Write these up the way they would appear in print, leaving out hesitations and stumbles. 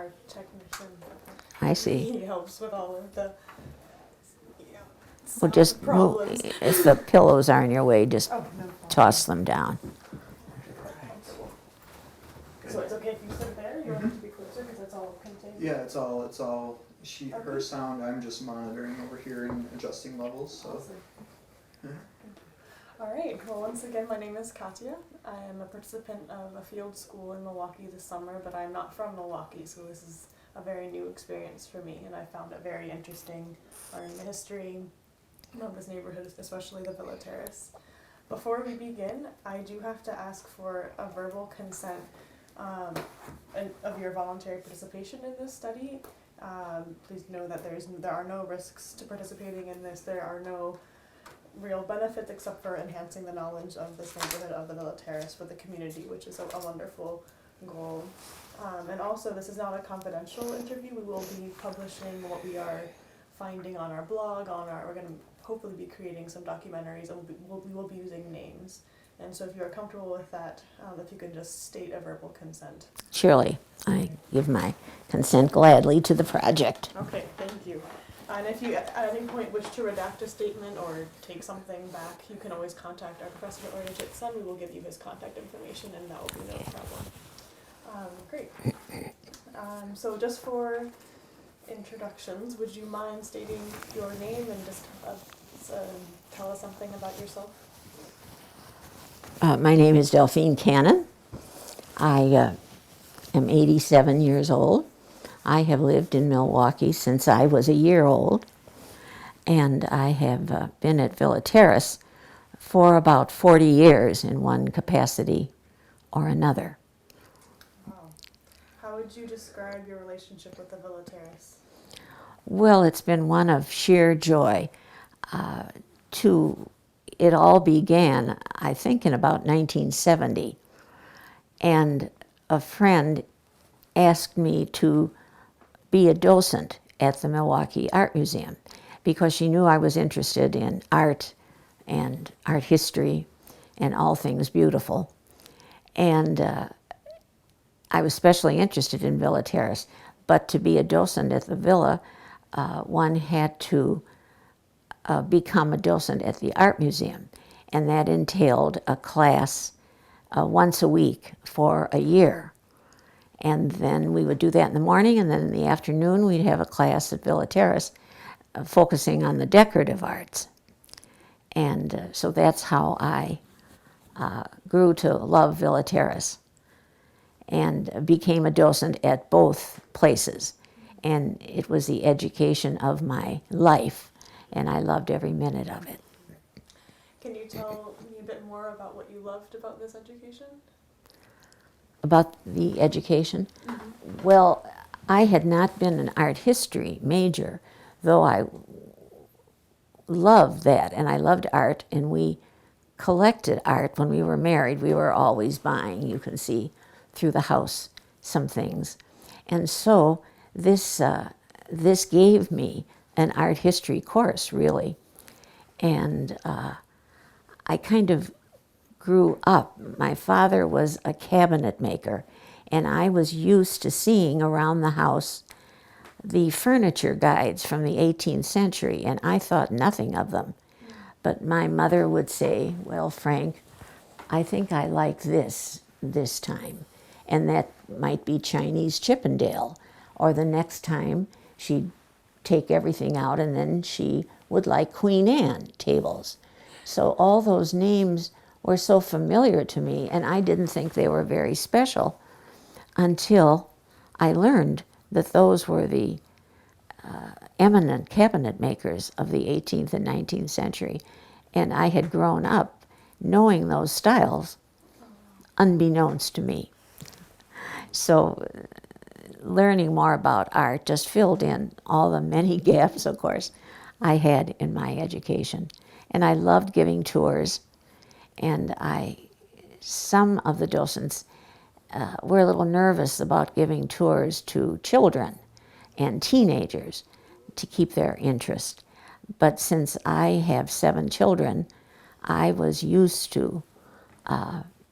our technician. I see. He helps with all of the Well, sound just move, problems. if the pillows are in your way, just Oh, no problem. toss them down. So it's okay if you sit there? You want it to be closer because it's all contained? Yeah, it's all her sound. I'm just monitoring over here and adjusting levels. So. Awesome. All right. Well, once again, my name is Katya. I am a participant of a field school in Milwaukee this summer, but I'm not from Milwaukee, so this is a very new experience for me, and I found it very interesting learning the history of this neighborhood, especially the Villa Terrace. Before we begin, I do have to ask for a verbal consent of your voluntary participation in this study. Please know that there are no risks to participating in this. There are no real benefits except for enhancing the knowledge of this neighborhood of the Villa Terrace for the community, which is a wonderful goal. And also, this is not a confidential interview. We will be publishing what we are finding on our blog. We're going to hopefully be creating some documentaries, and we will be using names. And so if you are comfortable with that, if you can just state a verbal consent. Surely, I give my consent gladly to the project. Okay, thank you. And if you at any point wish to redact a statement or take something back, you can always contact our professor or Son. We will give you his contact information, and that will be no problem. Great. So just for introductions, would you mind stating your name and just tell us something about yourself? My name is DelphineCannon. I am 87 years old. I have lived in Milwaukee since I was a year old, and I have been at Villa Terrace for about 40 years in one capacity or another. Wow. How would you describe your relationship with the Villa Terrace? Well, it's been one of sheer joy. It all began, I think, in about 1970, and a friend asked me to be a docent at the Milwaukee Art Museum because she knew I was interested in art and art history and all things beautiful. And I was especially interested in Villa Terrace, but to be a docent at the Villa, one had to become a docent at the Art Museum, and that entailed a class once a week for a year. And then we would do that in the morning, and then in the afternoon we'd have a class at Villa Terrace focusing on the decorative arts. And so that's how I grew to love Villa Terrace and became a docent at both places. And it was the education of my life, and I loved every minute of it. Can you tell me a bit more about what you loved about this education? About the education? Mm-hmm. Well, I had not been an art history major, though I loved that, and I loved art, and we collected art. When we were married, we were always buying. You can see through the house some things. And so this gave me an art history course, really. And I kind of grew up. My father was a cabinet maker, and I was used to seeing around the house the furniture guides from the 18th century, and I thought nothing of them. But my mother would say, well, Frank, I think I like this time. And that might be Chinese Chippendale. Or the next time she'd take everything out, and then she would like Queen Anne tables. So all those names were so familiar to me, and I didn't think they were very special until I learned that those were the eminent cabinet makers of the 18th and 19th century. And I had grown up knowing those styles unbeknownst to me. So learning more about art just filled in all the many gaps, of course, I had in my education. And I loved giving tours, and some of the docents were a little nervous about giving tours to children and teenagers to keep their interest. But since I have 7 children, I was used to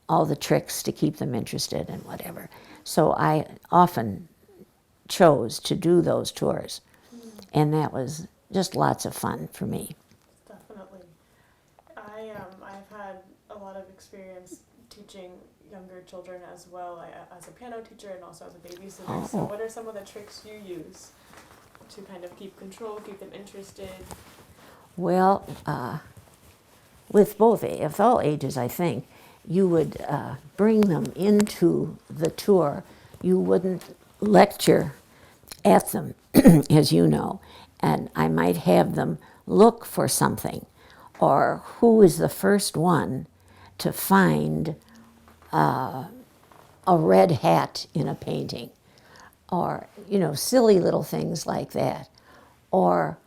all the tricks to keep them interested and whatever. So I often chose to do those tours. And that was just lots of fun for me. Definitely. I've had a lot of experience teaching younger children as well, as a piano teacher and also as a babysitter. So Oh. what are some of the tricks you use to kind of keep control, keep them interested? Well, with with all ages, I think, you would bring them into the tour. You wouldn't lecture at them, as you know, and I might have them look for something, or who is the first one to find a red hat in a painting, or, silly little things like that. Or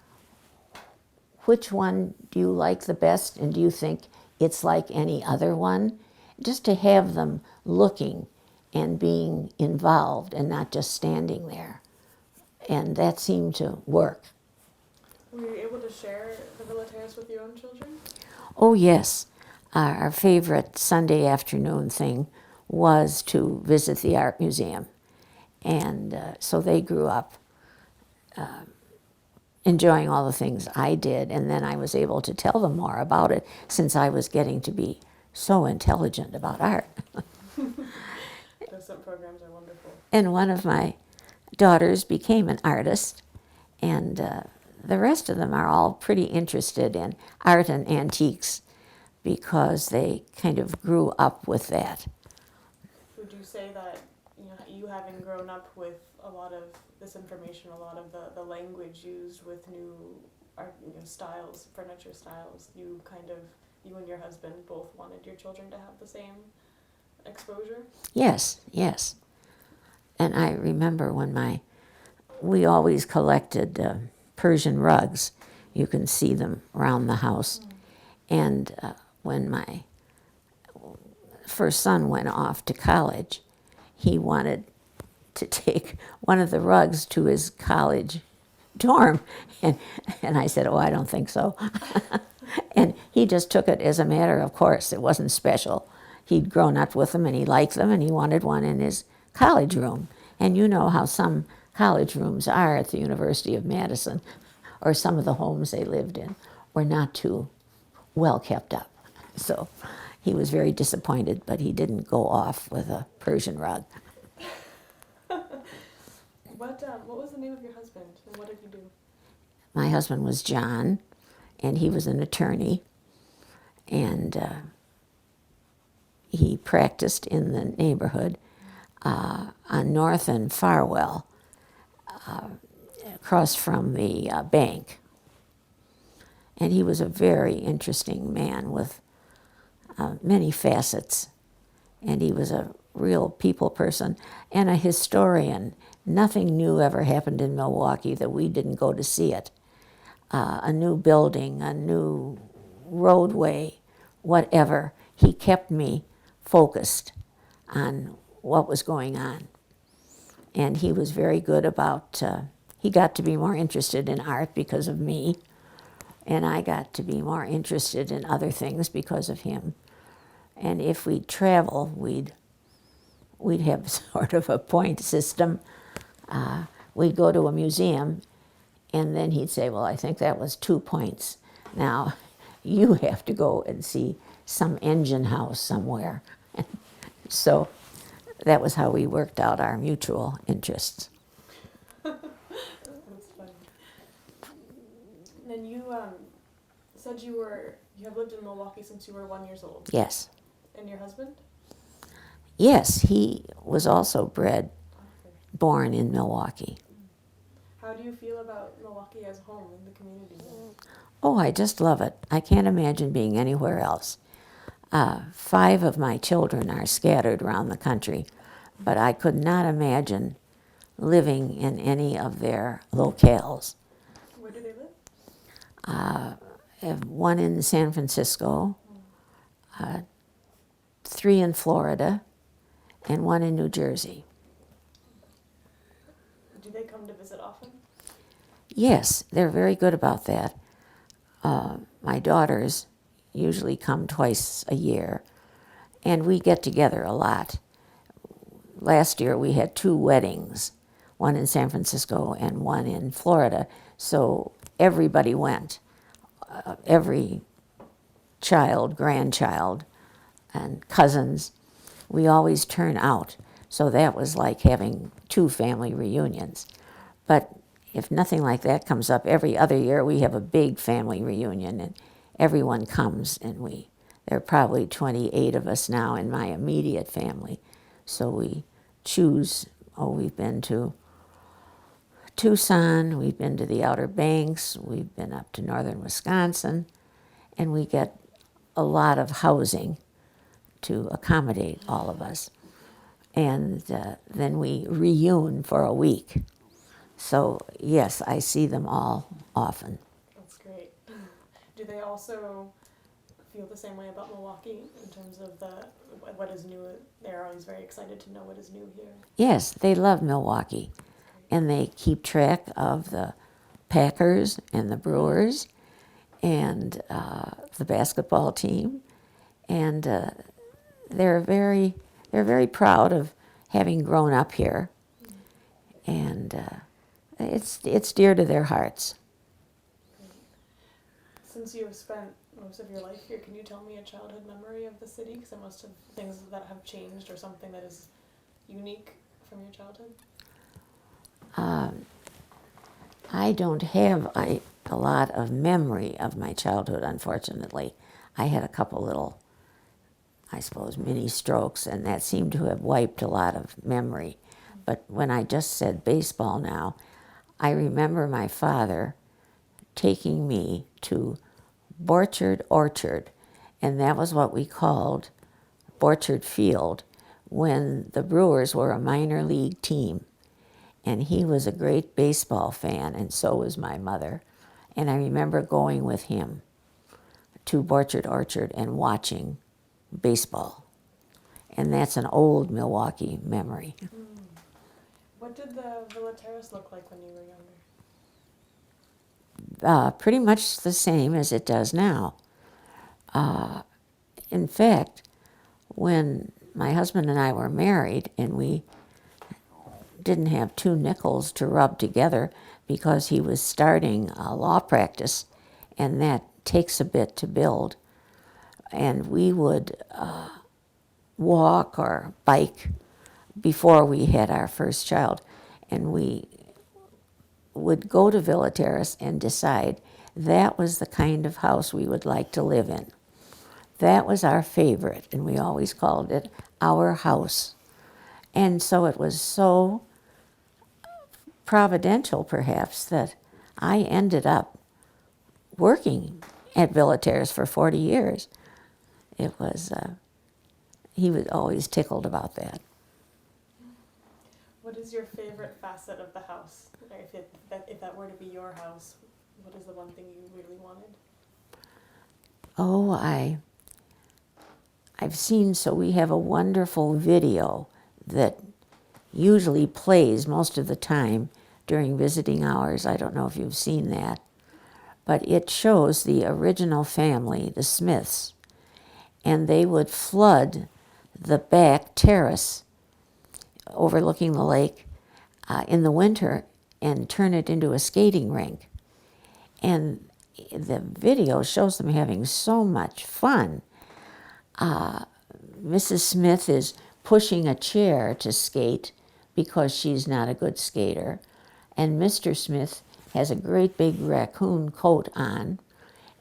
which one do you like the best, and do you think it's like any other one? Just to have them looking and being involved and not just standing there. And that seemed to work. Were you able to share the Villataires with your own children? Oh, yes. Our favorite Sunday afternoon thing was to visit the art museum. And so they grew up enjoying all the things I did, and then I was able to tell them more about it since I was getting to be so intelligent about art. Those programs are wonderful. And one of my daughters became an artist, and the rest of them are all pretty interested in art and antiques because they kind of grew up with that. Would you say that you having grown up with a lot of this information, a lot of the language used with new art, styles, furniture styles, you and your husband both wanted your children to have the same exposure? Yes, yes. And I remember we always collected Persian rugs. You can see them around the house. And when my first son went off to college, he wanted to take one of the rugs to his college dorm. And I said, oh, I don't think so. And he just took it as a matter of course. It wasn't special. He'd grown up with them and he liked them and he wanted one in his college room. And you know how some college rooms are at the University of Madison, or some of the homes they lived in were not too well kept up. So he was very disappointed, but he didn't go off with a Persian rug. What was the name of your husband, and what did he do? My husband was John, and he was an attorney, and he practiced in the neighborhood on North and Farwell, across from the bank. And he was a very interesting man with many facets, and he was a real people person and a historian. Nothing new ever happened in Milwaukee that we didn't go to see it. A new building, a new roadway, whatever. He kept me focused on what was going on. And he was very good about, he got to be more interested in art because of me, and I got to be more interested in other things because of him. And if we'd travel, we'd have sort of a point system. We'd go to a museum, and then he'd say, well, I think that was 2 points. Now, you have to go and see some engine house somewhere. So that was how we worked out our mutual interests. That's funny. And you said you have lived in Milwaukee since you were 1 year old. Yes. And your husband? Yes, he was also born in Milwaukee. How do you feel about Milwaukee as home in the community? Oh, I just love it. I can't imagine being anywhere else. 5 of my children are scattered around the country, but I could not imagine living in any of their locales. Where do they live? I have 1 in San Francisco, 3 in Florida, and 1 in New Jersey. Do they come to visit often? Yes, they're very good about that. My daughters usually come twice a year, and we get together a lot. Last year we had 2 weddings. one in San Francisco and one in Florida. So everybody went, every child, grandchild, and cousins. We always turn out. So that was like having 2 family reunions. But if nothing like that comes up, every other year we have a big family reunion and everyone comes, and there are probably 28 of us now in my immediate family. So we choose, we've been to Tucson, we've been to the Outer Banks, we've been up to northern Wisconsin, and we get a lot of housing to accommodate all of us. And then we reune for a week. So yes, I see them all often. That's great. Do they also feel the same way about Milwaukee in terms of what is new? They're always very excited to know what is new here. Yes, they love Milwaukee, and they keep track of the Packers and the Brewers and the basketball team, and they're very proud of having grown up here, and it's dear to their hearts. Since you have spent most of your life here, can you tell me a childhood memory of the city? Because there must have things that have changed or something that is unique from your childhood. I don't have a lot of memory of my childhood, unfortunately. I had a couple little, I suppose, mini strokes, and that seemed to have wiped a lot of memory. But when I just said baseball now, I remember my father taking me to Borchard Orchard, and that was what we called Borchard Field when the Brewers were a minor league team. And he was a great baseball fan, and so was my mother. And I remember going with him to Borchard Orchard and watching baseball. And that's an old Milwaukee memory. What did the Villa Terrace look like when you were younger? Pretty much the same as it does now. In fact, when my husband and I were married and we didn't have 2 nickels to rub together because he was starting law practice, and that takes a bit to build. And we would walk or bike before we had our first child, and we would go to Villa Terrace and decide that was the kind of house we would like to live in. That was our favorite, and we always called it our house. And so it was so providential, perhaps, that I ended up working at Villa Terrace for 40 years. It was, he was always tickled about that. What is your favorite facet of the house? Or if that were to be your house, what is the one thing you really wanted? Oh, I've seen, so we have a wonderful video that usually plays most of the time during visiting hours. I don't know if you've seen that, but it shows the original family, the Smiths, and they would flood the back terrace overlooking the lake in the winter and turn it into a skating rink. And the video shows them having so much fun. Mrs. Smith is pushing a chair to skate because she's not a good skater. And Mr. Smith has a great big raccoon coat on.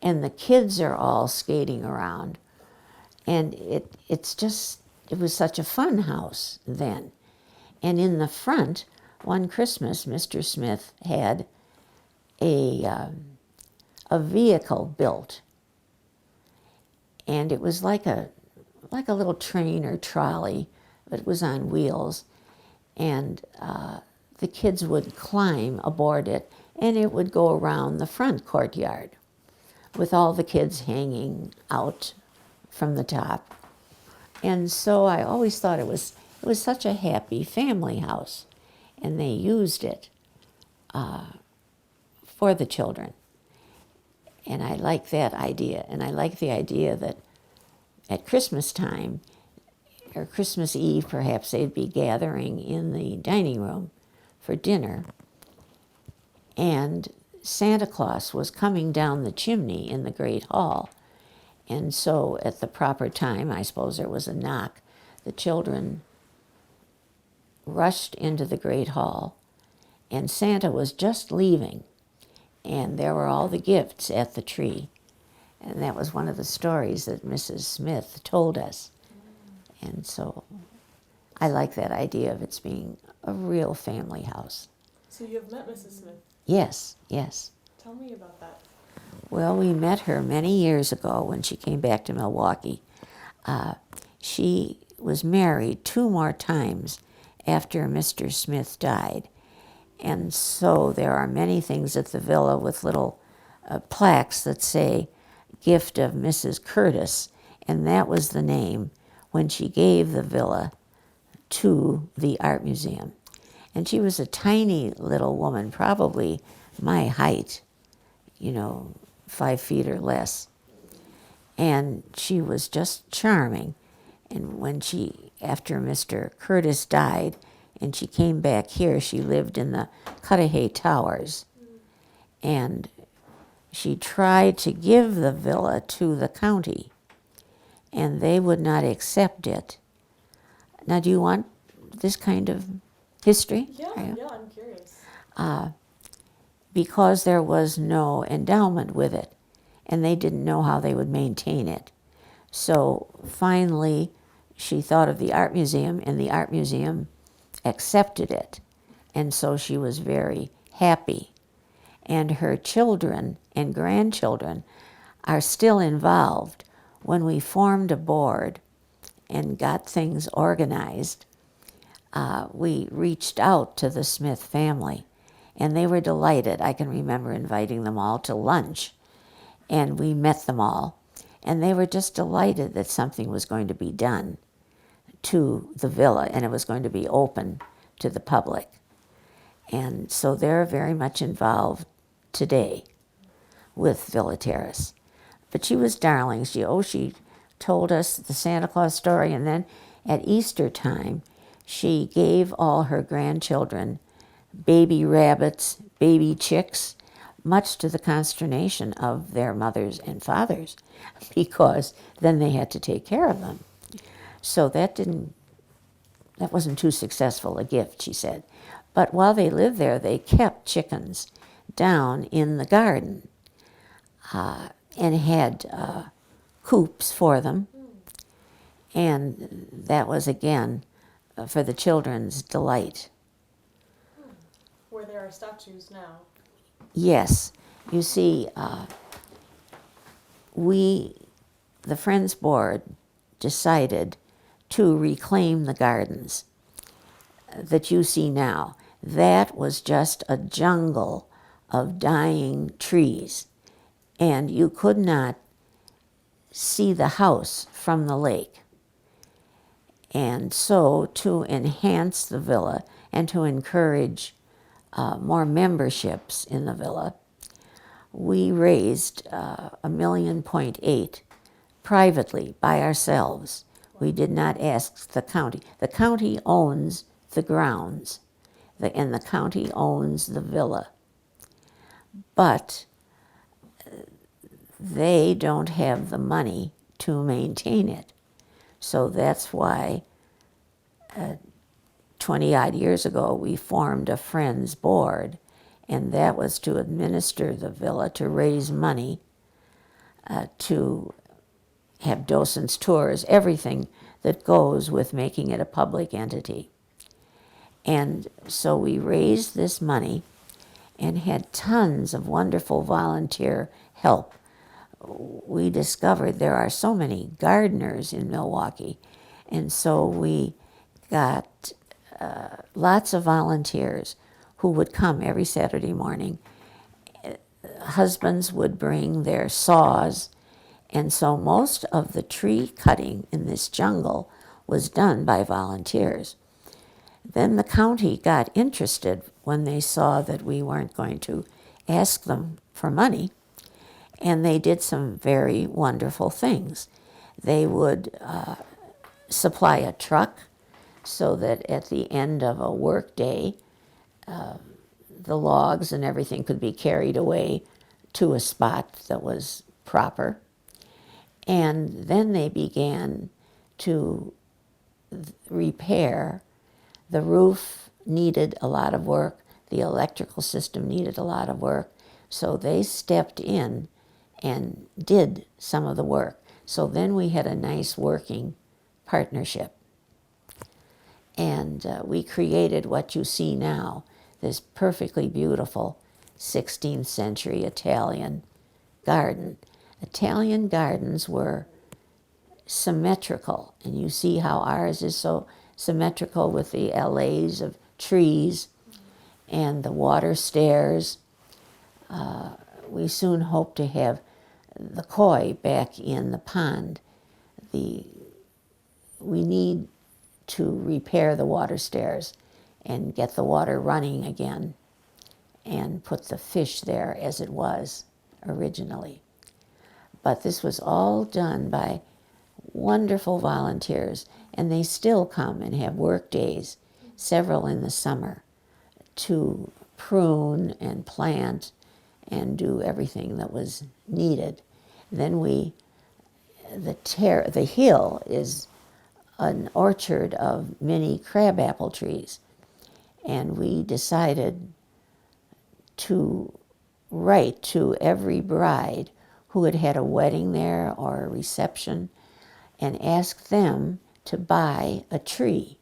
And the kids are all skating around. And it was such a fun house then. And in the front, one Christmas, Mr. Smith had a vehicle built. And it was like a little train or trolley, but it was on wheels. And the kids would climb aboard it, and it would go around the front courtyard with all the kids hanging out from the top. And so I always thought it was such a happy family house, and they used it for the children. And I like that idea, and I like the idea that at Christmas time, or Christmas Eve perhaps, they'd be gathering in the dining room for dinner, and Santa Claus was coming down the chimney in the Great Hall. And so at the proper time, I suppose there was a knock, the children rushed into the Great Hall, and Santa was just leaving, and there were all the gifts at the tree. And that was one of the stories that Mrs. Smith told us. And so I like that idea of it being a real family house. So you have met Mrs. Smith. Yes, yes. Tell me about that. Well, we met her many years ago when she came back to Milwaukee. She was married 2 more times after Mr. Smith died. And so there are many things at the villa with little plaques that say, gift of Mrs. Curtis, and that was the name when she gave the villa to the art museum. And she was a tiny little woman, probably my height, 5 feet or less. And she was just charming. And when after Mr. Curtis died, and she came back here, she lived in the Cudahy Towers. And she tried to give the villa to the county, and they would not accept it. Now, do you want this kind of history? Yeah, I'm curious. Because there was no endowment with it, and they didn't know how they would maintain it. So finally, she thought of the art museum, and the art museum accepted it. And so she was very happy. And her children and grandchildren are still involved. When we formed a board and got things organized, we reached out to the Smith family, and they were delighted. I can remember inviting them all to lunch, and we met them all, and they were just delighted that something was going to be done to the villa, and it was going to be open to the public. And so they're very much involved today with Villa Terrace. But she was darling. She told us the Santa Claus story, and then at Easter time, she gave all her grandchildren baby rabbits, baby chicks, much to the consternation of their mothers and fathers, because then they had to take care of them. So that wasn't too successful a gift, she said. But while they lived there, they kept chickens down in the garden and had coops for them. And that was, again, for the children's delight. Where there are statues now. Yes. You see, the Friends Board, decided to reclaim the gardens that you see now. That was just a jungle of dying trees, and you could not see the house from the lake. And so to enhance the villa and to encourage more memberships in the villa, we raised $1.8 million privately by ourselves. We did not ask the county. The county owns the grounds, and the county owns the villa. But they don't have the money to maintain it. So that's why 20-odd years ago we formed a Friends Board, and that was to administer the villa, to raise money, to have docents' tours, everything that goes with making it a public entity. And so we raised this money and had tons of wonderful volunteer help. We discovered there are so many gardeners in Milwaukee, and so we got lots of volunteers who would come every Saturday morning. Husbands would bring their saws, and so most of the tree cutting in this jungle was done by volunteers. Then the county got interested when they saw that we weren't going to ask them for money, and they did some very wonderful things. They would supply a truck so that at the end of a work day, the logs and everything could be carried away to a spot that was proper. And then they began to repair. The roof needed a lot of work. The electrical system needed a lot of work. So they stepped in and did some of the work. So then we had a nice working partnership. And we created what you see now, this perfectly beautiful 16th century Italian garden. Italian gardens were symmetrical, and you see how ours is so symmetrical with the allays of trees and the water stairs. We soon hope to have the koi back in the pond. We need to repair the water stairs and get the water running again and put the fish there as it was originally. But this was all done by wonderful volunteers, and they still come and have work days, several in the summer, to prune and plant and do everything that was needed. Then the hill is an orchard of many crabapple trees, and we decided to write to every bride who had had a wedding there or a reception and ask them to buy a tree.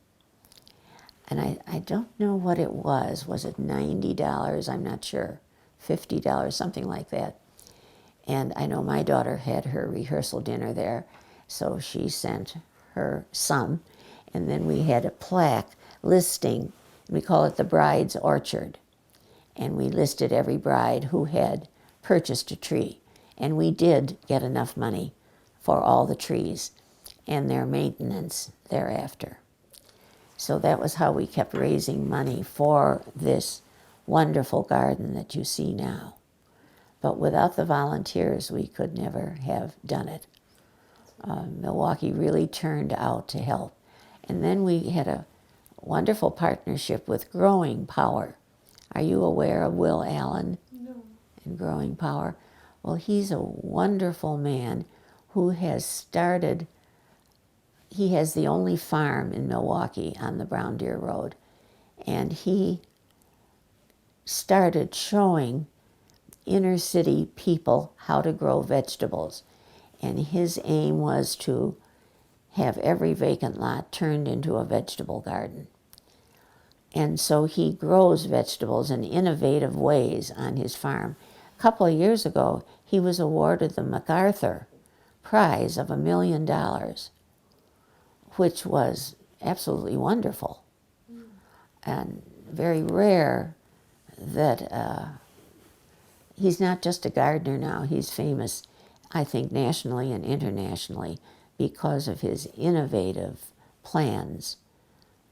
And I don't know what it was. Was it $90? I'm not sure. $50, something like that. And I know my daughter had her rehearsal dinner there, so she sent her some. And then we had a plaque listing, we call it the Bride's Orchard. And we listed every bride who had purchased a tree. And we did get enough money for all the trees and their maintenance thereafter. So that was how we kept raising money for this wonderful garden that you see now. But without the volunteers, we could never have done it. Milwaukee really turned out to help. And then we had a wonderful partnership with Growing Power. Are you aware of Will Allen? No. And Growing Power? Well, he's a wonderful man who has started, he has the only farm in Milwaukee on the Brown Deer Road. And he started showing inner city people how to grow vegetables. And his aim was to have every vacant lot turned into a vegetable garden. And so he grows vegetables in innovative ways on his farm. A couple of years ago, he was awarded the MacArthur Prize of $1 million, which was absolutely wonderful. And very rare that he's not just a gardener now, he's famous, I think, nationally and internationally because of his innovative plans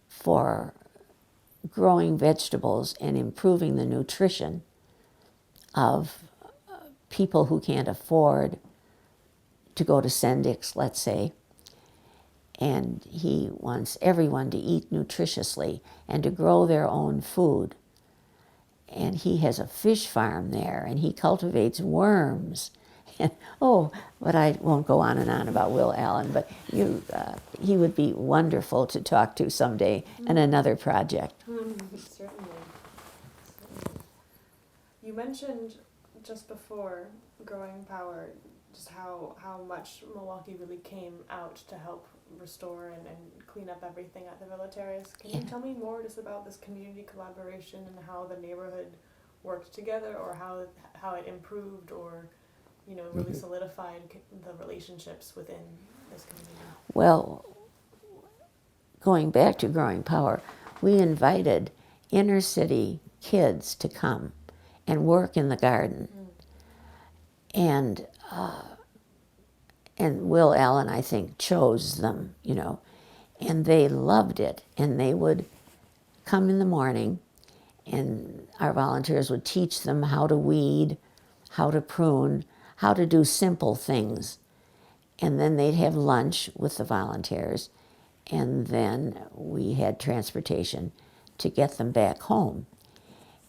for growing vegetables and improving the nutrition of people who can't afford to go to Sendik's, let's say. And he wants everyone to eat nutritiously and to grow their own food. And he has a fish farm there, and he cultivates worms. And, but I won't go on and on about Will Allen, but he would be wonderful to talk to someday in another project. Certainly. You mentioned just before Growing Power just how much Milwaukee really came out to help restore and clean up everything at the Villa Terrace. Can you tell me more just about this community collaboration and how the neighborhood worked together, or how it improved or really solidified the relationships within this community? Well, going back to Growing Power, we invited inner city kids to come and work in the garden. And Will Allen, I think, chose them, and they loved it. And they would come in the morning, and our volunteers would teach them how to weed, how to prune, how to do simple things. And then they'd have lunch with the volunteers, and then we had transportation to get them back home.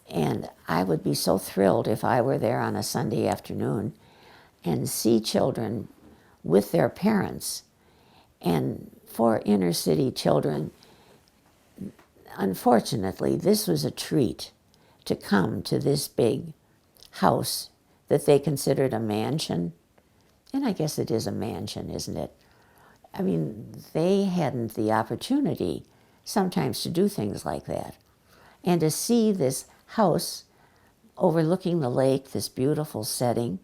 And I would be so thrilled if I were there on a Sunday afternoon and see children with their parents. And for inner city children, unfortunately, this was a treat to come to this big house that they considered a mansion. And I guess it is a mansion, isn't it? I mean, they hadn't the opportunity sometimes to do things like that. And to see this house overlooking the lake, this beautiful setting,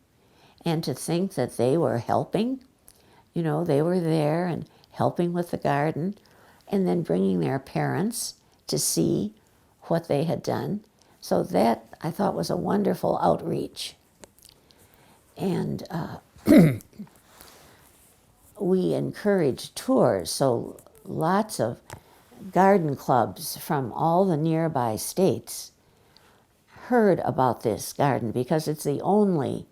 and to think that they were helping, they were there and helping with the garden, and then bringing their parents to see what they had done. So that I thought was a wonderful outreach. And we encouraged tours, so lots of garden clubs from all the nearby states heard about this garden because it's the only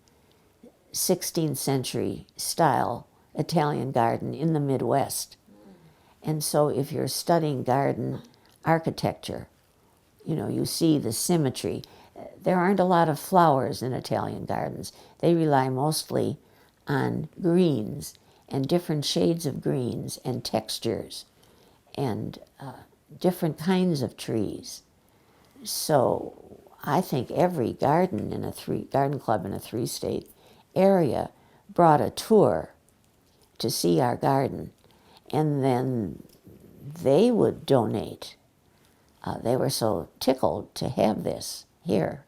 16th century style Italian garden in the Midwest. And so if you're studying garden architecture, you see the symmetry. There aren't a lot of flowers in Italian gardens. They rely mostly on greens and different shades of greens and textures and different kinds of trees. So I think every garden club in a 3-state area brought a tour to see our garden, and then they would donate. They were so tickled to have this here.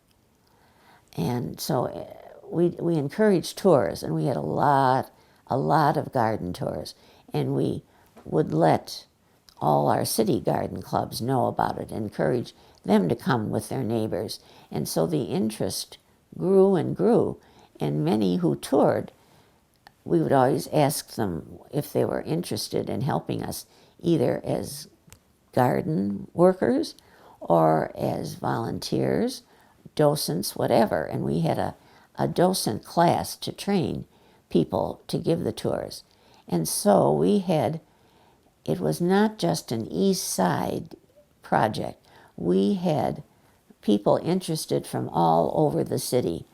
And so we encouraged tours, and we had a lot of garden tours, and we would let all our city garden clubs know about it, encourage them to come with their neighbors. And so the interest grew and grew, and many who toured, we would always ask them if they were interested in helping us, either as garden workers or as volunteers, docents, whatever. And we had a docent class to train people to give the tours. And so it was not just an East Side project. We had people interested from all over the city,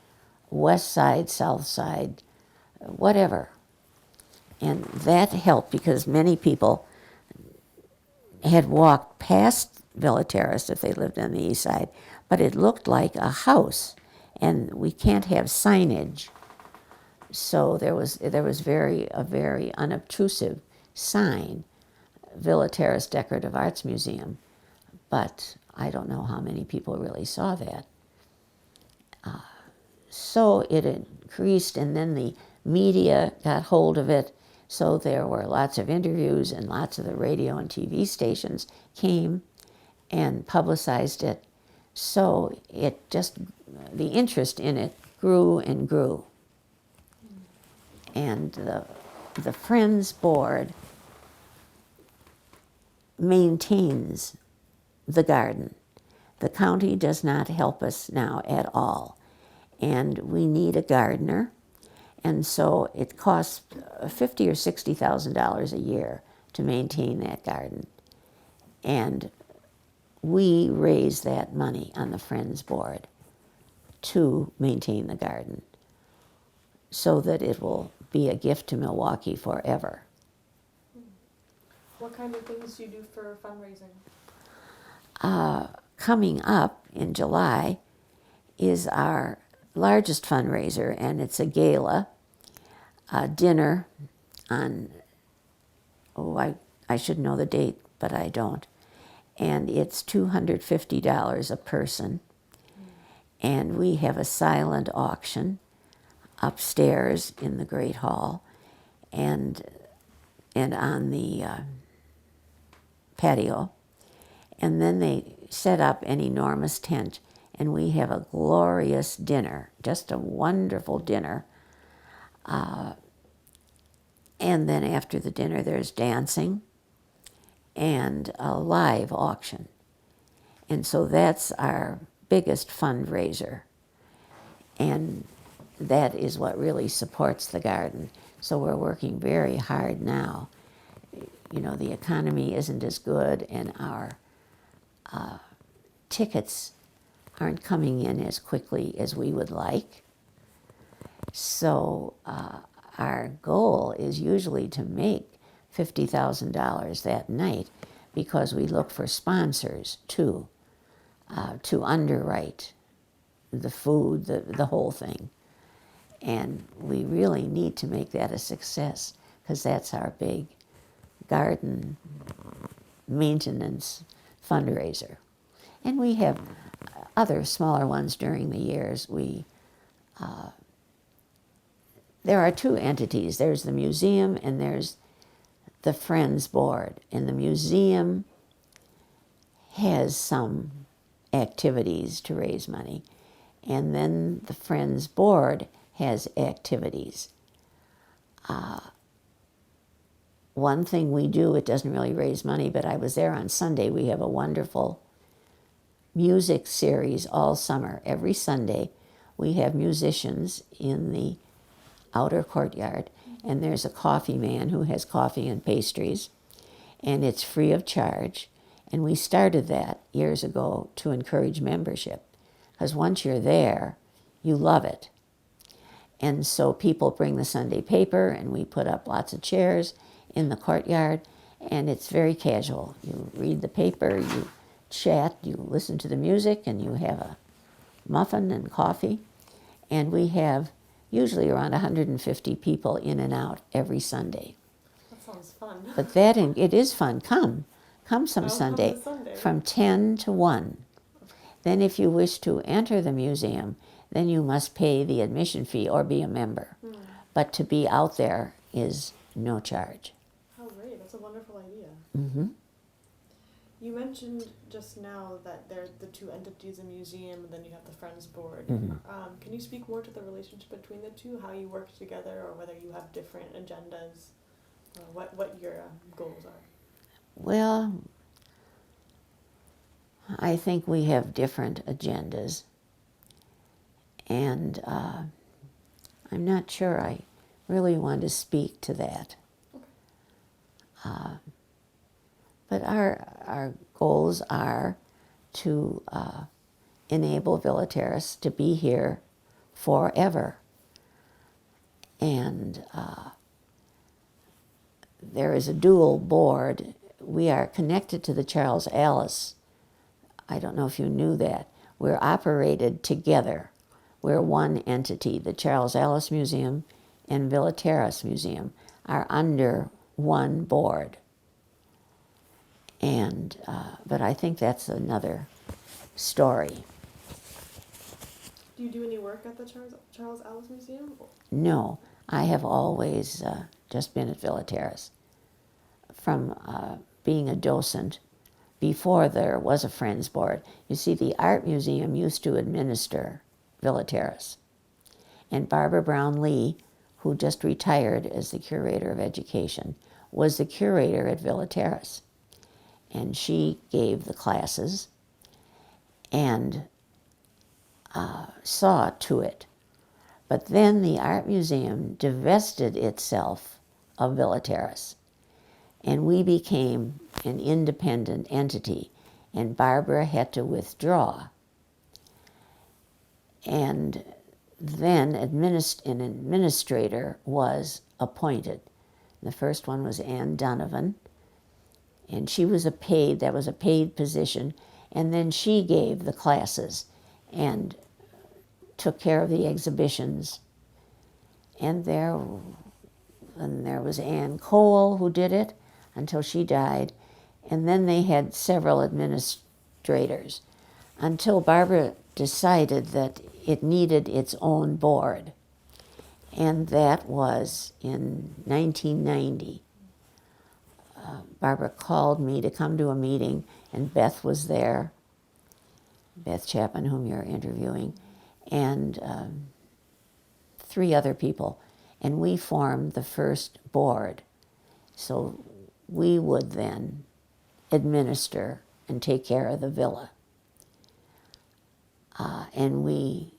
West Side, South Side, whatever. And that helped because many people had walked past Villa Terrace if they lived on the East Side, but it looked like a house, and we can't have signage. So there was a very unobtrusive sign, Villa Terrace Decorative Arts Museum, but I don't know how many people really saw that. So it increased, and then the media got hold of it, so there were lots of interviews, and lots of the radio and TV stations came and publicized it. So the interest in it grew and grew. And the Friends Board maintains the garden. The county does not help us now at all. And we need a gardener. And so it costs $50,000 or $60,000 a year to maintain that garden. And we raise that money on the Friends Board to maintain the garden so that it will be a gift to Milwaukee forever. What kind of things do you do for fundraising? Coming up in July is our largest fundraiser, and it's a gala, a dinner on, I should know the date, but I don't. And it's $250 a person. And we have a silent auction upstairs in the Great Hall and on the patio. And then they set up an enormous tent, and we have a glorious dinner, just a wonderful dinner. And then after the dinner, there's dancing and a live auction. And so that's our biggest fundraiser. And that is what really supports the garden. So we're working very hard now. The economy isn't as good, and our tickets aren't coming in as quickly as we would like. So our goal is usually to make $50,000 that night, because we look for sponsors too, to underwrite the food, the whole thing. And we really need to make that a success, because that's our big garden maintenance fundraiser. And we have other smaller ones during the years. There are two entities. There's the museum and there's the Friends Board. And the museum has some activities to raise money. And then the Friends Board has activities. One thing we do, it doesn't really raise money, but I was there on Sunday. We have a wonderful music series all summer. Every Sunday we have musicians in the outer courtyard, and there's a coffee man who has coffee and pastries, and it's free of charge. And we started that years ago to encourage membership, because once you're there, you love it. And so people bring the Sunday paper, and we put up lots of chairs in the courtyard, and it's very casual. You read the paper, you chat, you listen to the music, and you have a muffin and coffee. And we have usually around 150 people in and out every Sunday. That sounds fun. But it is fun. Come some I'll Sunday, come to Sunday. from 10 to 1. Then if you wish to enter the museum, then you must pay the admission fee or be a member. But to be out there is no charge. How great. That's a wonderful idea. Mm-hmm. You mentioned just now that there's the two entities, a museum, and then you have the Friends Board. Mm-hmm. Can you speak more to the relationship between the two, how you work together, or whether you have different agendas, or what your goals are? Well, I think we have different agendas, and I'm not sure I really want to speak to that. But our goals are to enable Villa Terrace to be here forever. And there is a dual board. We are connected to the Charles Alice. I don't know if you knew that. We're operated together. We're one entity. The Charles Alice Museum and Villa Terrace Museum are under one board. And but I think that's another story. Do you do any work at the Charles Alice Museum? No, I have always just been at Villa Terrace. From being a docent, before there was a Friends Board. You see, the Art Museum used to administer Villa Terrace. And Barbara Brown Lee, who just retired as the Curator of Education, was the curator at Villa Terrace. And she gave the classes and saw to it. But then the Art Museum divested itself of Villa Terrace, and we became an independent entity, and Barbara had to withdraw. And then an administrator was appointed. The first one was Ann Donovan, and she was that was a paid position, and then she gave the classes and took care of the exhibitions. And there was Ann Cole who did it until she died, and then they had several administrators until Barbara decided that it needed its own board, and that was in 1990. Barbara called me to come to a meeting, and Beth was there, Beth Chapman, whom you're interviewing, and 3 other people, and we formed the first board. So we would then administer and take care of the villa. And we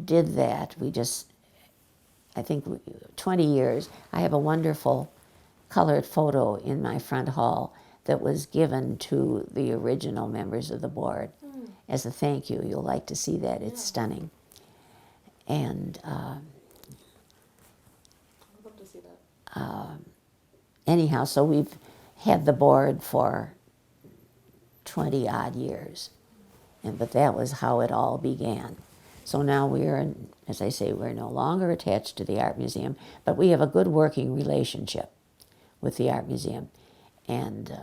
did that. I think 20 years. I have a wonderful colored photo in my front hall that was given to the original members of the board. as a thank you. You'll like to see that. It's Yeah. stunning. And I'd love to see that. anyhow, so we've had the board for 20 odd years. But that was how it all began. So now as I say, we're no longer attached to the Art Museum, but we have a good working relationship with the Art Museum. And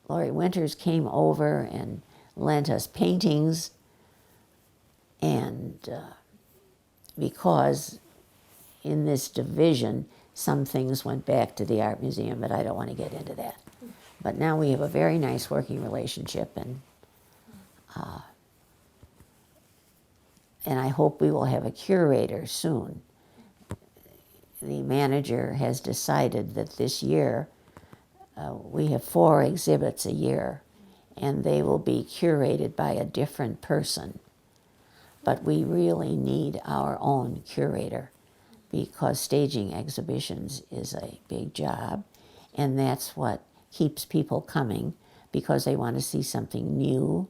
Laurie Winters came over and lent us paintings, and because in this division, some things went back to the Art Museum, but I don't want to get into that. But now we have a very nice working relationship, and I hope we will have a curator soon. The manager has decided that this year we have 4 exhibits a year, and they will be curated by a different person. But we really need our own curator, because staging exhibitions is a big job, and that's what keeps people coming, because they want to see something new,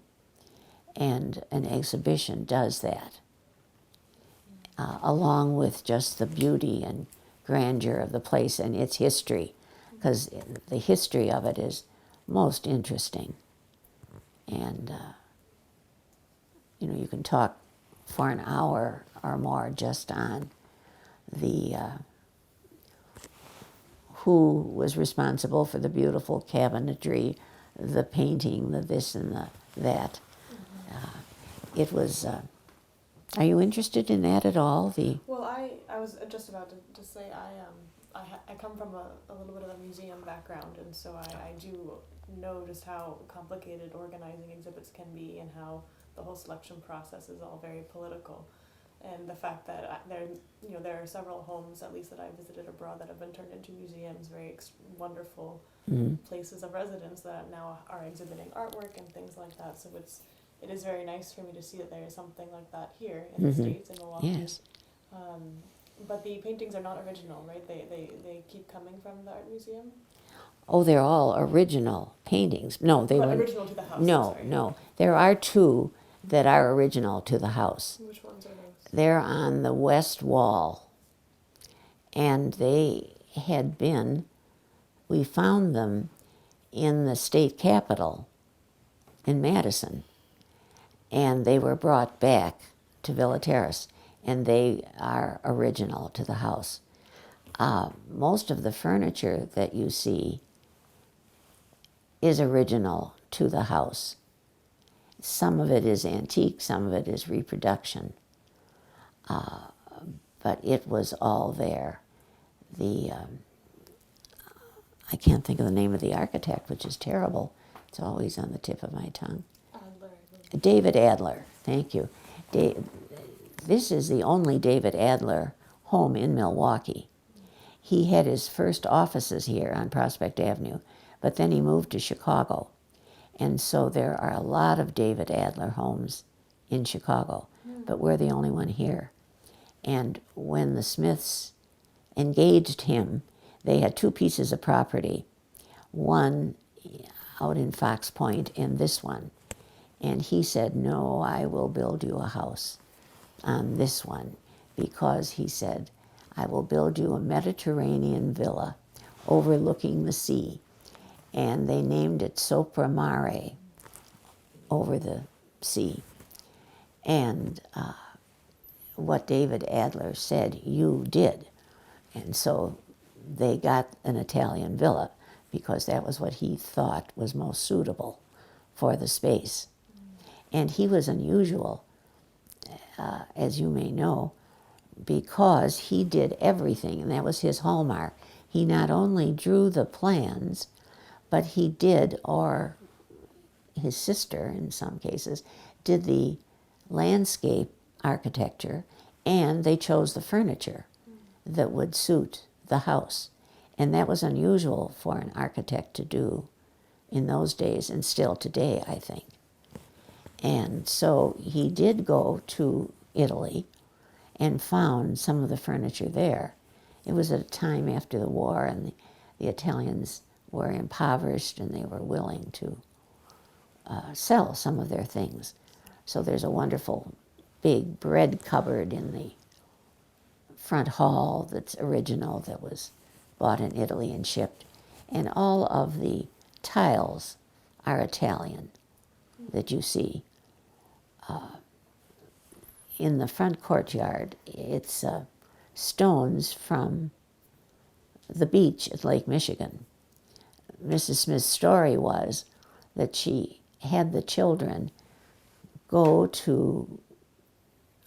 and an exhibition does that. Along with just the beauty and grandeur of the place and its history, because the history of it is most interesting. And, you can talk for an hour or more just on the who was responsible for the beautiful cabinetry, the painting, the this and the that. It was... are you interested in that at all? Well, I was just about to say I come from a little bit of a museum background, and so I do know just how complicated organizing exhibits can be, and how the whole selection process is all very political. And the fact that there are several homes, at least that I visited abroad, that have been turned into museums, very wonderful places of residence that now are exhibiting artwork and things like that. So it is very nice for me to see that there is something like that here in the States, in Milwaukee. Yes. But the paintings are not original, right? They keep coming from the art museum? Oh, they're all original paintings. No, they But were original to the house, I'm No, sorry. no. There are 2 that are original to the house. Which ones are those? They're on the west wall, and they had been. We found them in the state capitol in Madison, and they were brought back to Villa Terrace, and they are original to the house. Most of the furniture that you see is original to the house. Some of it is antique, some of it is reproduction, but it was all there. I can't think of the name of the architect, which is terrible. It's always on the tip of my tongue. David Adler, thank you. This is the only David Adler home in Milwaukee. He had his first offices here on Prospect Avenue, but then he moved to Chicago. And so there are a lot of David Adler homes in Chicago, but we're the only one here. And when the Smiths engaged him, they had 2 pieces of property, one out in Fox Point and this one. And he said, no, I will build you a house on this one, because he said, I will build you a Mediterranean villa overlooking the sea. And they named it Sopra Mare, over the sea. And what David Adler said, you did. And so they got an Italian villa, because that was what he thought was most suitable for the space. And he was unusual, as you may know, because he did everything, and that was his hallmark. He not only drew the plans, but he did, or his sister in some cases, did the landscape architecture, and they chose the furniture that would suit the house. And that was unusual for an architect to do in those days, and still today, I think. And so he did go to Italy and found some of the furniture there. It was at a time after the war, and the Italians were impoverished, and they were willing to sell some of their things. So there's a wonderful big bread cupboard in the front hall that's original, that was bought in Italy and shipped. And all of the tiles are Italian that you see. In the front courtyard, it's stones from the beach at Lake Michigan. Mrs. Smith's story was that she had the children go to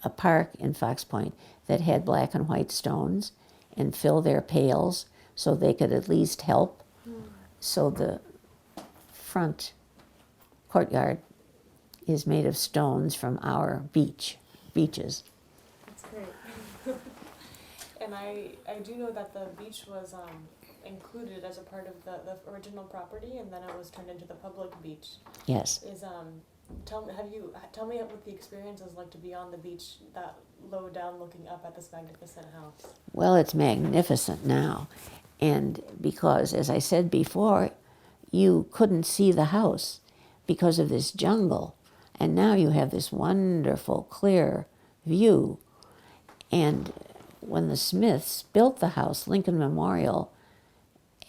a park in Fox Point that had black and white stones and fill their pails so they could at least help. So the front courtyard is made of stones from our beaches. That's great. And I do know that the beach was included as a part of the original property, and then it was turned into the public beach. Yes. Tell me what the experience is like to be on the beach that low down looking up at this magnificent house. Well, it's magnificent now. And because, as I said before, you couldn't see the house because of this jungle. And now you have this wonderful, clear view. And when the Smiths built the house, Lincoln Memorial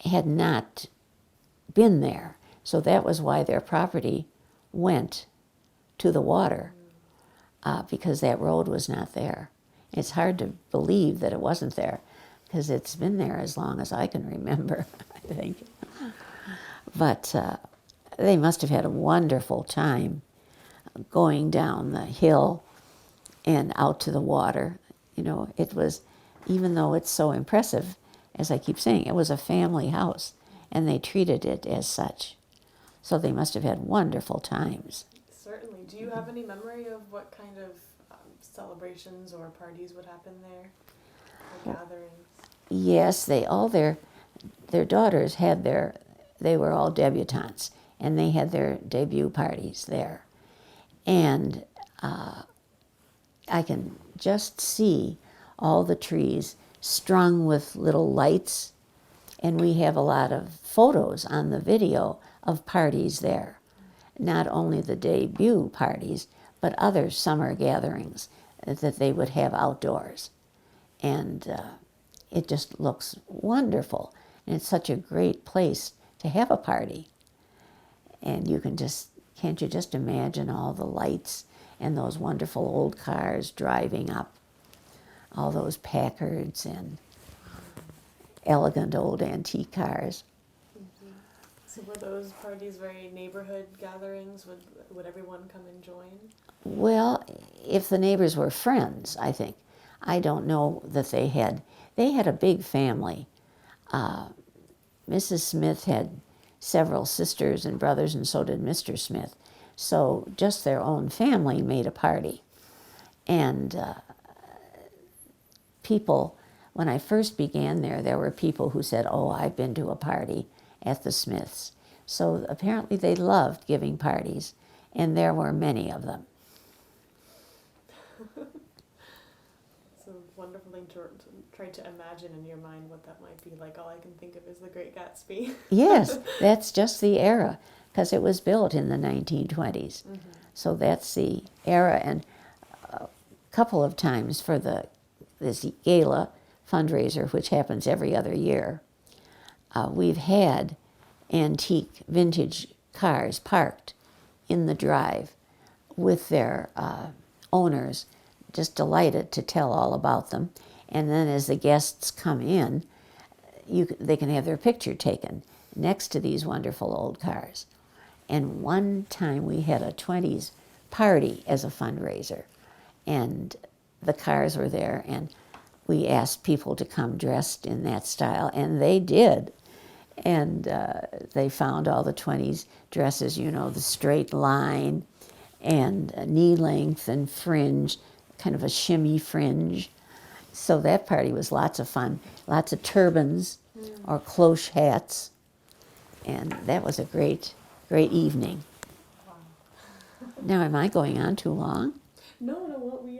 had not been there. So that was why their property went to the water, because that road was not there. It's hard to believe that it wasn't there, because it's been there as long as I can remember, I think. But they must have had a wonderful time going down the hill and out to the water. You know, it was, even though it's so impressive, as I keep saying, it was a family house, and they treated it as such. So they must have had wonderful times. Certainly. Do you have any memory of what kind of celebrations or parties would happen there? Or gatherings? Yes, their daughters had they were all debutantes, and they had their debut parties there. And I can just see all the trees strung with little lights, and we have a lot of photos on the video of parties there. Not only the debut parties, but other summer gatherings that they would have outdoors. And it just looks wonderful. And it's such a great place to have a party. And can't you just imagine all the lights and those wonderful old cars driving up, all those Packards and elegant old antique cars. Mm-hmm. So were those parties very neighborhood gatherings? Would everyone come and join? Well, if the neighbors were friends, I think. I don't know that they had a big family. Mrs. Smith had several sisters and brothers, and so did Mr. Smith. So just their own family made a party. And people, when I first began there were people who said, "Oh, I've been to a party at the Smiths." So apparently they loved giving parties, and there were many of them. It's a wonderful thing to try to imagine in your mind what that might be like. All I can think of is The Great Gatsby. Yes, that's just the era, because it was built in the 1920s. Mm-hmm. So that's the era, and a couple of times for this gala fundraiser, which happens every other year, we've had antique vintage cars parked in the drive with their owners, just delighted to tell all about them. And then as the guests come in, they can have their picture taken next to these wonderful old cars. And one time we had a 20s party as a fundraiser, and the cars were there, and we asked people to come dressed in that style, and they did. And they found all the 20s dresses, the straight line and knee length and fringe, kind of a shimmy fringe. So that party was lots of fun. Lots of turbans or cloche hats. And that was a great, great evening. Wow. Now, am I going on too long? No, what we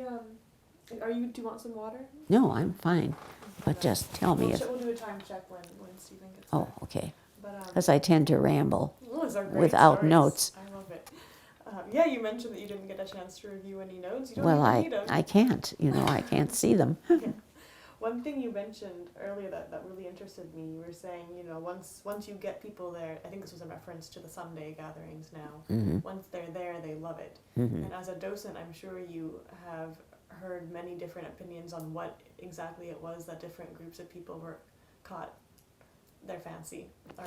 do you want some water? No, I'm fine. But just tell me We'll do a time check when Stephen gets Oh, back. okay. But Because I tend to ramble those are great without stories. notes. I love it. Yeah, you mentioned that you didn't get a chance to review any notes. You don't Well, even need them. I can't, I can't see them. Yeah. One thing you mentioned earlier that really interested me, you were saying, once you get people there, I think this was a reference to the Sunday gatherings now, Mm-hmm. once they're there, they love it. Mm-hmm. And as a docent, I'm sure you have heard many different opinions on what exactly it was that different groups of people were caught their fancy, or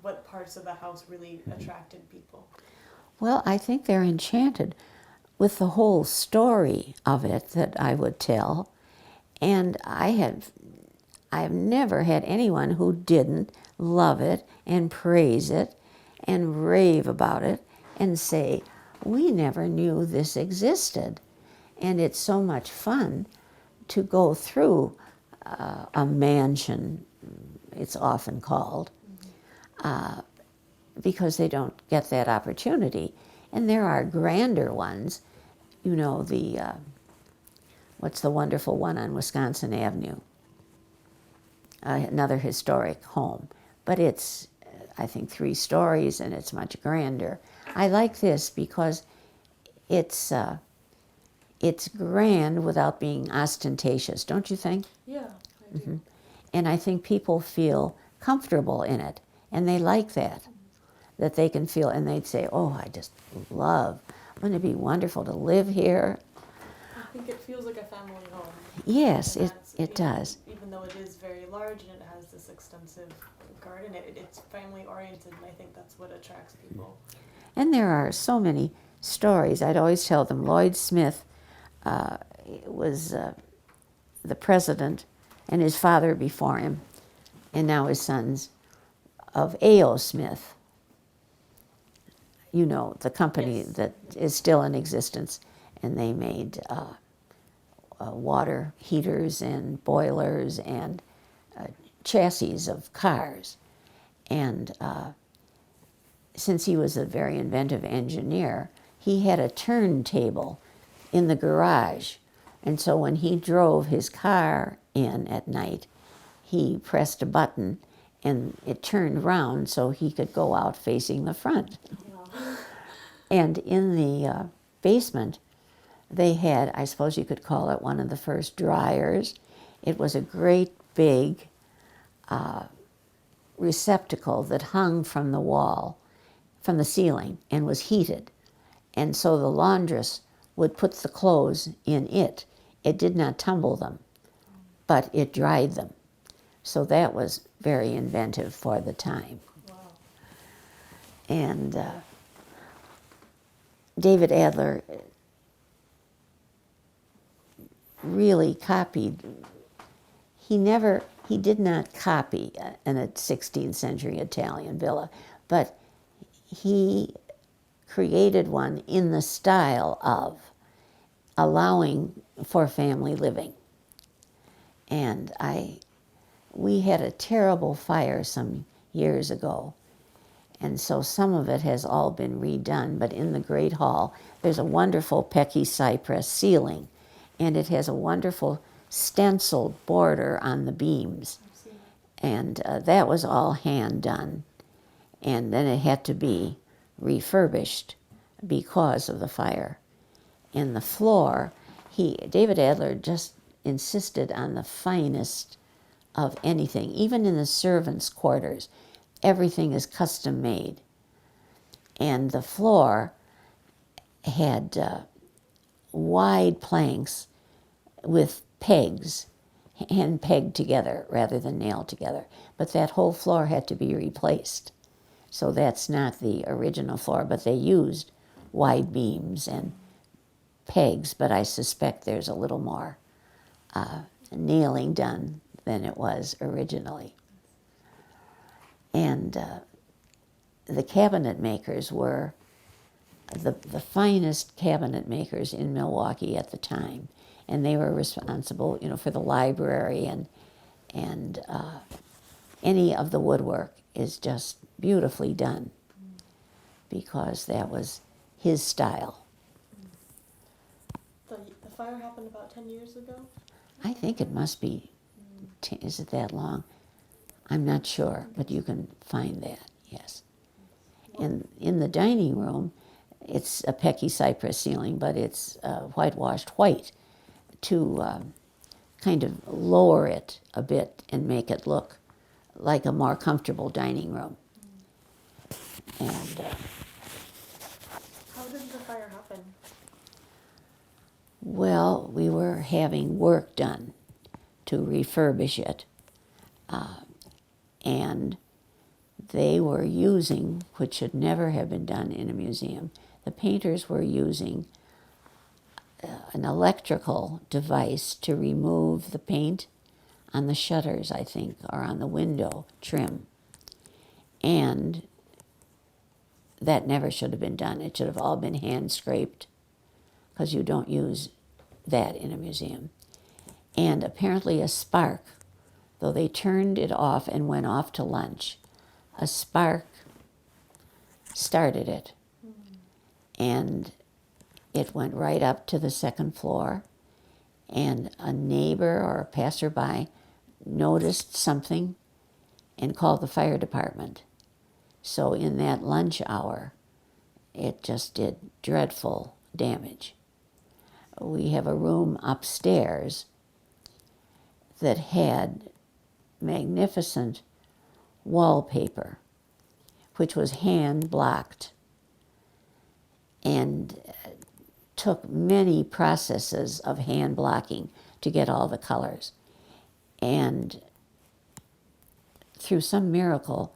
what parts of the house really attracted people. Well, I think they're enchanted with the whole story of it that I would tell. And I've never had anyone who didn't love it and praise it and rave about it and say, we never knew this existed. And it's so much fun to go through a mansion, it's often called, because they don't get that opportunity. And there are grander ones, what's the wonderful one on Wisconsin Avenue? Another historic home. But it's, I think, 3 stories and it's much grander. I like this because it's grand without being ostentatious, don't you think? Yeah, I do. And I think people feel comfortable in it, and they like that they can feel, and they'd say, oh, I just love, wouldn't it be wonderful to live here? I think it feels like a family home. Yes, And it that's, does. Even though it is very large and it has this extensive garden, it's family oriented, and I think that's what attracts people. And there are so many stories. I'd always tell them Lloyd Smith was the president, and his father before him, and now his sons, of A.O. Smith. The company Yes. that is still in existence, and they made water heaters and boilers and chassis of cars. And since he was a very inventive engineer, he had a turntable in the garage. And so when he drove his car in at night, he pressed a button and it turned round so he could go out facing the front. Wow. And in the basement, they had, I suppose you could call it one of the first dryers. It was a great big receptacle that hung from the wall, from the ceiling, and was heated. And so the laundress would put the clothes in it. It did not tumble them, but it dried them. So that was very inventive for the time. Wow. And David Adler really copied. He did not copy a 16th century Italian villa, but he created one in the style of allowing for family living. And we had a terrible fire some years ago, and so some of it has all been redone, but in the Great Hall, there's a wonderful Pecky cypress ceiling, and it has a wonderful stenciled border on the beams. And that was all hand done. And then it had to be refurbished because of the fire. And the floor, David Adler just insisted on the finest of anything. Even in the servants' quarters, everything is custom made. And the floor had wide planks with pegs, hand pegged together rather than nailed together. But that whole floor had to be replaced. So that's not the original floor, but they used wide beams and pegs, but I suspect there's a little more nailing done than it was originally. And the cabinet makers were the finest cabinet makers in Milwaukee at the time, and they were responsible, for the library, and any of the woodwork is just beautifully done because that was his style. The fire happened about 10 years ago? I think it must be, is it that long? I'm not sure, but you can find that, yes. And in the dining room, it's a pecky cypress ceiling, but it's whitewashed white to kind of lower it a bit and make it look like a more comfortable dining room. And How did the fire happen? well, we were having work done to refurbish it, and they were using, which should never have been done in a museum, the painters were using an electrical device to remove the paint on the shutters, I think, or on the window trim. And that never should have been done. It should have all been hand scraped, because you don't use that in a museum. And apparently a spark, though they turned it off and went off to lunch, a spark started it. And it went right up to the second floor, and a neighbor or a passerby noticed something and called the fire department. So in that lunch hour, it just did dreadful damage. We have a room upstairs that had magnificent wallpaper, which was hand blocked, and took many processes of hand blocking to get all the colors. And through some miracle,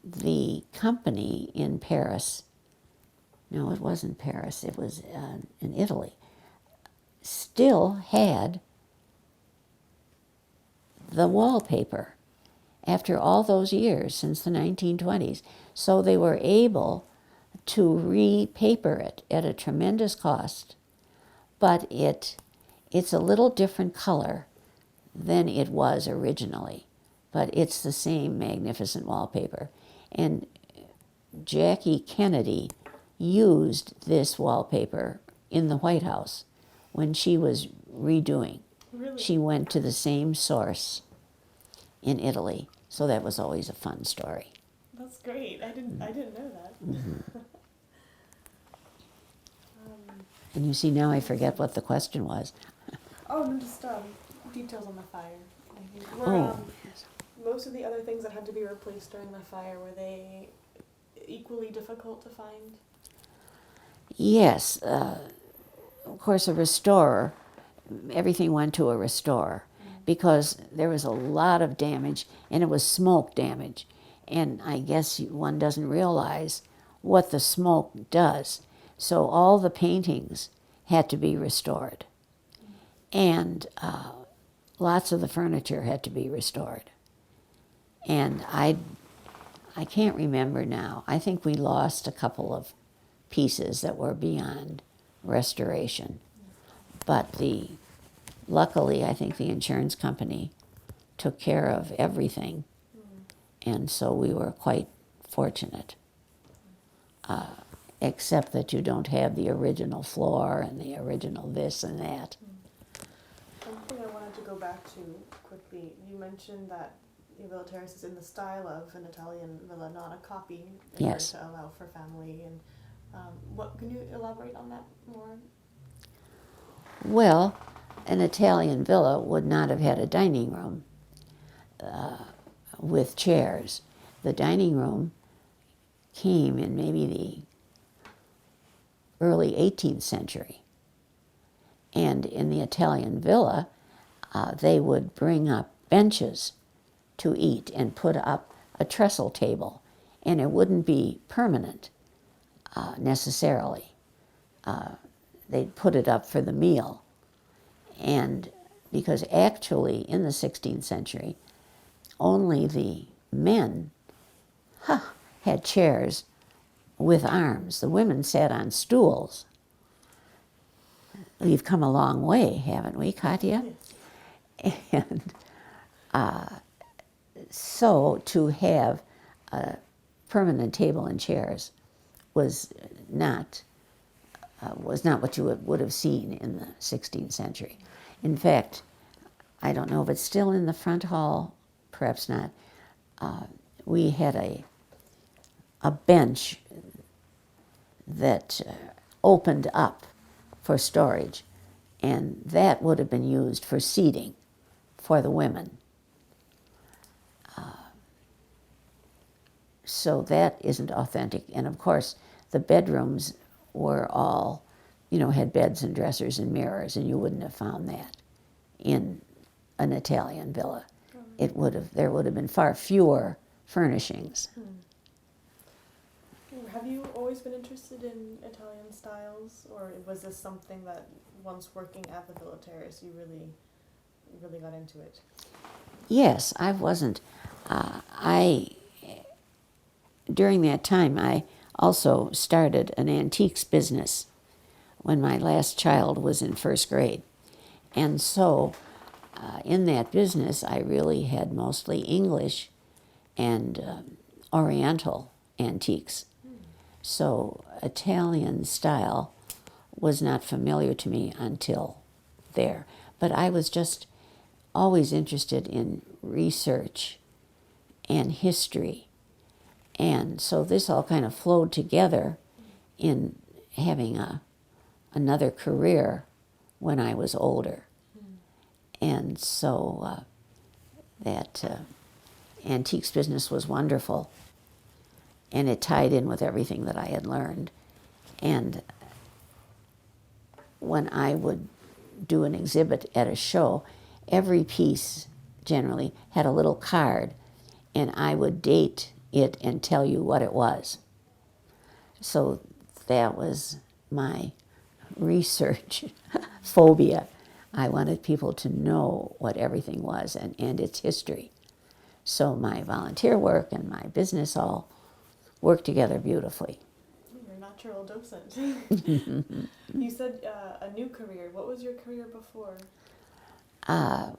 the company in Paris, no, it wasn't Paris, it was in Italy, still had the wallpaper after all those years, since the 1920s. So they were able to repaper it at a tremendous cost, but it's a little different color than it was originally, but it's the same magnificent wallpaper. And Jackie Kennedy used this wallpaper in the White House when she was redoing. Really? She went to the same source in Italy, so that was always a fun story. That's great. I didn't know that. And you see, now I forget what the question was. Oh, no, just details on the fire. I think. Were Oh, most of the other things that had to be replaced during the fire, were they equally difficult to find? yes. Of course, a restorer, everything went to a restorer because there was a lot of damage, and it was smoke damage. And I guess one doesn't realize what the smoke does. So all the paintings had to be restored. And lots of the furniture had to be restored. And I can't remember now. I think we lost a couple of pieces that were beyond restoration. But luckily, I think the insurance company took care of everything. And so we were quite fortunate. Except that you don't have the original floor and the original this and that. One thing I wanted to go back to quickly, you mentioned that your Villa Terrace is in the style of an Italian villa, not a copy, in Yes. order to allow for family. And what can you elaborate on that more? Well, an Italian villa would not have had a dining room with chairs. The dining room came in maybe the early 18th century. And in the Italian villa, they would bring up benches to eat and put up a trestle table. And it wouldn't be permanent necessarily. They'd put it up for the meal. And because actually in the 16th century, only the men had chairs with arms. The women sat on stools. We've come a long way, haven't we, Katya? Yes. And so to have a permanent table and chairs was not what you would have seen in the 16th century. In fact, I don't know if it's still in the front hall, perhaps not. We had a bench that opened up for storage, and that would have been used for seating for the women. So that isn't authentic. And of course, the bedrooms were all, had beds and dressers and mirrors, and you wouldn't have found that in an Italian villa. There would have been far fewer furnishings. Have you always been interested in Italian styles, or was this something that once working at the Villa Terrace you really got into it? Yes, I wasn't. During that time, I also started an antiques business when my last child was in first grade. And so in that business, I really had mostly English and Oriental antiques. So Italian style was not familiar to me until there. But I was just always interested in research and history. And so this all kind of flowed together in having another career when I was older. And so that antiques business was wonderful. And it tied in with everything that I had learned. And when I would do an exhibit at a show, every piece generally had a little card, and I would date it and tell you what it was. So that was my research phobia. I wanted people to know what everything was and its history. So my volunteer work and my business all worked together beautifully. You're a natural docent. You said a new career. What was your career before?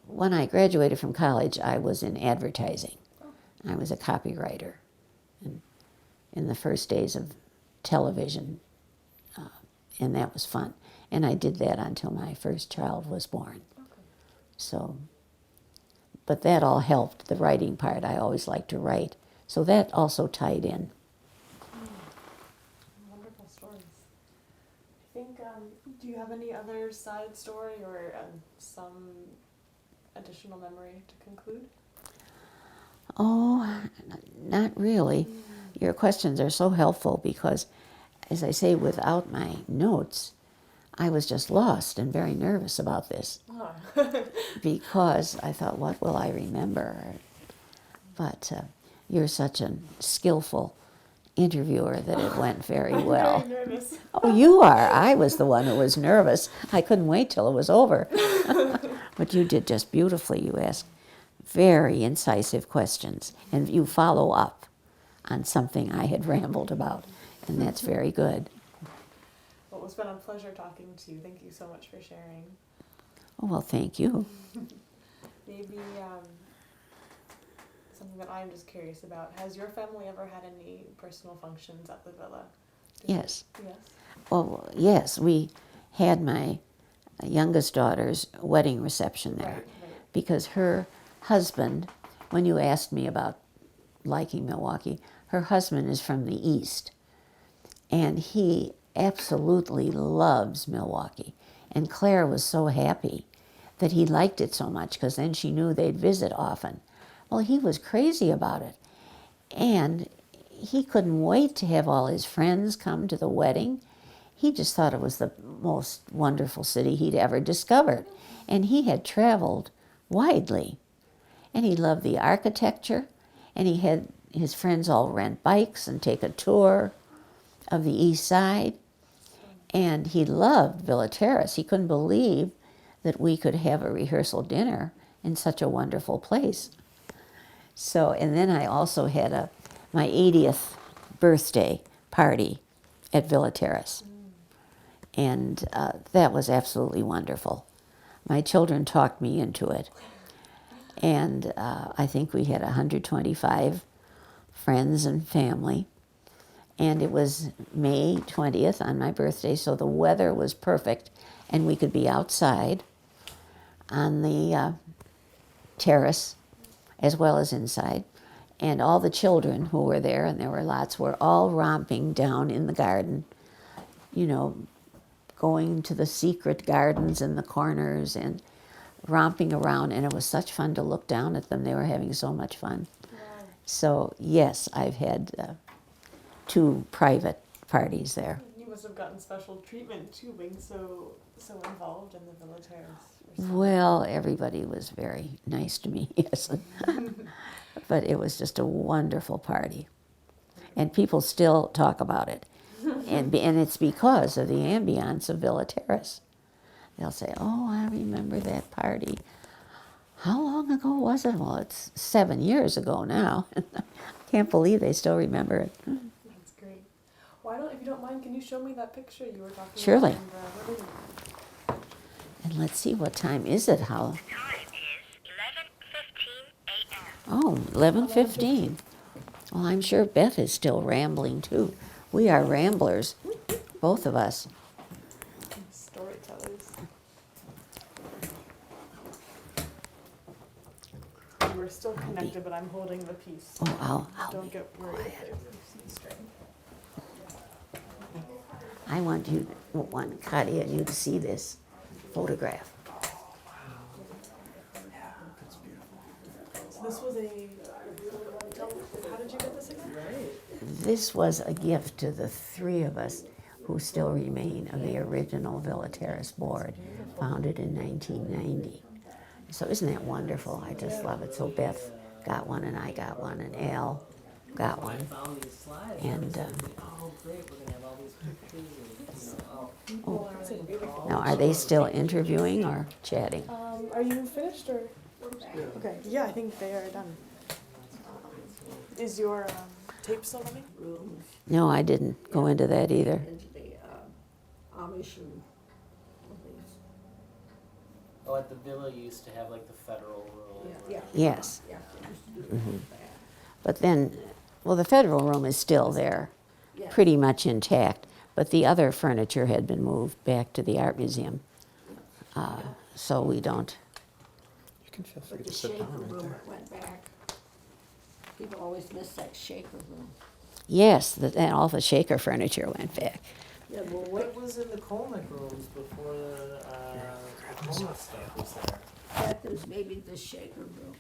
When I graduated from college, I was in advertising. I was a copywriter in the first days of television, and that was fun. And I did that until my first child was born. Okay. So, but that all helped, the writing part. I always liked to write. So that also tied in. Wonderful stories. I think, do you have any other side story or some additional memory to conclude? Oh, not really. Your questions are so helpful because, as I say, without my notes, I was just lost and very nervous about this because I thought, what will I remember? But you're such a skillful interviewer that it went very well. I'm very nervous. Oh, you are. I was the one who was nervous. I couldn't wait till it was over. But you did just beautifully. You asked very incisive questions, and you follow up on something I had rambled about, and that's very good. Well, it's been a pleasure talking to you. Thank you so much for sharing. Oh, well, thank you. Maybe something that I'm just curious about. Has your family ever had any personal functions at the villa? Yes. Yes. Well, yes, we had my youngest daughter's wedding reception there. Right. Because her husband, when you asked me about liking Milwaukee, her husband is from the East, and he absolutely loves Milwaukee. And Claire was so happy that he liked it so much because then she knew they'd visit often. Well, he was crazy about it, and he couldn't wait to have all his friends come to the wedding. He just thought it was the most wonderful city he'd ever discovered, and he had traveled widely. And he loved the architecture, and he had his friends all rent bikes and take a tour of the East Side. And he loved Villa Terrace. He couldn't believe that we could have a rehearsal dinner in such a wonderful place. So, and then I also had my 80th birthday party at Villa Terrace. And that was absolutely wonderful. My children talked me into it. And I think we had 125 friends and family. And it was May 20th on my birthday, so the weather was perfect. And we could be outside on the terrace as well as inside. And all the children who were there, and there were lots, were all romping down in the garden you know, going to the secret gardens in the corners and romping around, and it was such fun to look down at them. They were having so much fun. Wow. So yes, I've had 2 private parties there. You must have gotten special treatment too, being so involved in the Villa Terrace. Well, everybody was very nice to me, yes. But it was just a wonderful party. And people still talk about it. And it's because of the ambiance of Villa Terrace. They'll say, oh, I remember that party. How long ago was it? Well, it's 7 years ago now. I can't believe they still remember it. That's great. Why don't, if you don't mind, can you show me that picture you were talking Surely. about? Surely. And let's see, what time is it? How? Time is 11:15 a.m. Oh, 11:15. Well, I'm sure Beth is still rambling too. We are ramblers, both of us. Storytellers. We're still connected, but I'm holding the piece. Oh, I'll Don't be get worried quiet. if there's some strain. I want Katia and you to see this photograph. So this was how did you get this again? This was a gift to the 3 of us who still remain of the original Villa Terrace board, founded in 1990. So isn't that wonderful? I just love it. So Beth got one, and I got one, and Al got one. And now, are they still interviewing or chatting? Are you finished or? Okay, yeah, I think they are done. Is your tape still running? No, I didn't go into that either. Into the Amish and things. Oh, at the villa you used to have like the federal room. Yeah. Yes. Yeah, they used to do that. But then, well, the federal room is still there, Yeah. pretty much intact, but the other furniture had been moved back to the art museum. So we don't, You can feel free But to the sit shaker down right room there. went back. People always miss that shaker room. yes, and all the shaker furniture went back. Yeah, well, what was in the Colnick rooms before the Colnick stuff was there? That is maybe the shaker room.